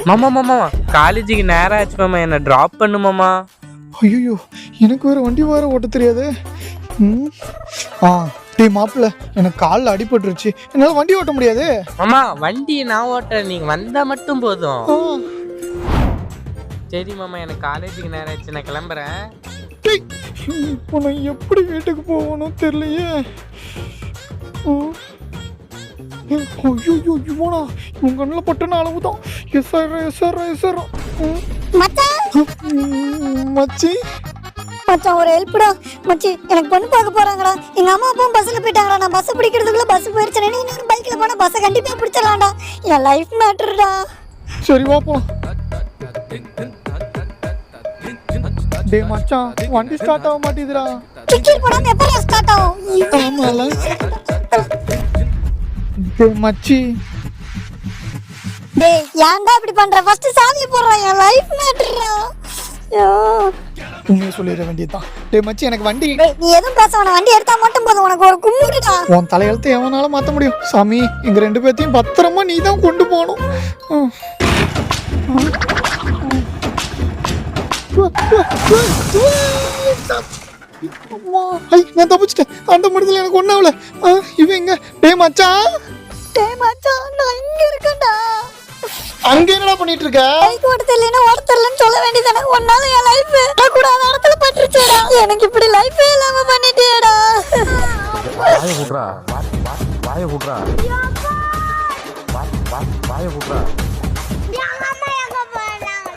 மாமா மாமா காலேஜுக்கு நேரம் ஆச்சு மாமா, என்னை ட்ராப் பண்ணு மாமா. ஐயோ, எனக்கு வேறு வண்டி வேறு ஓட்ட தெரியாது. டேய் மாப்பிள்ள, எனக்கு காலில் அடிபட்டுருச்சு, என்னால் வண்டி ஓட்ட முடியாது. மாமா வண்டி நான் ஓட்டுறேன், நீங்க வந்தா மட்டும் போதும். சரி மாமா, எனக்கு காலேஜுக்கு நேரம் ஆச்சு, நான் கிளம்புறேன். இப்போ நான் எப்படி வீட்டுக்கு போகணும் தெரியலையே. ஐயோ இவனா, இவன் கண்ணில் பட்டுன அளவு தான். எஸ் மச்சி மச்சான் ஒரு ஹெல்ப்டா மச்சி, எனக்கு பொண்ணு பார்க்க போறாங்கடா. எங்க அம்மா அப்பாவும் பஸ்ல போயிட்டாங்கடா. நான் பஸ் பிடிக்கிறதுக்குள்ள பஸ் போயிருச்சு. நீ இன்னொரு பைக்ல போனா பஸ்ஸை கண்டிப்பா பிடிச்சிடலாம்டா. என் லைஃப் மேட்டர்டா. சரி வா போலாம். டேய் மச்சான், வண்டி ஸ்டார்ட் ஆக மாட்டேதுடா. டிக்கெட் போடாம எப்போ ஸ்டார்ட் ஆகும்? ஆமால. டேய் மச்சி, டேய் ஏன்டா இப்படி பண்ற? ஃபர்ஸ்ட் சாவி போடுறா. என் லைஃப் மேட்டர்டா. உண்மையை சொல்லிட வேண்டியதுதான். டேய் மச்சி, எனக்கு வண்டி. நீ எதுவும் பேச வேணாம், வண்டி எடுத்தா மட்டும் போதும். உனக்கு ஒரு கும்பிடுடா. உன் தலையெழுத்து எவனால மாற்ற முடியும்? சாமி, எங்க 2 பேர்த்தையும் பத்திரமா நீ தான் கொண்டு போகணும். நான் தப்பிச்சிட்டேன். அந்த மடத்துல எனக்கு ஒண்ணாவல. இவன் எங்க? டேய் மச்சான், நான் இங்க இருக்கேன்டா. அங்க என்னடா பண்ணிட்டு இருக்க? பைக் ஓட்ட தெரியலன்னா ஓட்ட தெரியலன்னு சொல்ல வேண்டியதானே. ஒன்னால என் லைஃப் கூடாத இடத்துல பட்டுருச்சேடா. எனக்கு இப்படி லைஃபே இல்லாம பண்ணிட்டேடா. வாய விட்றா.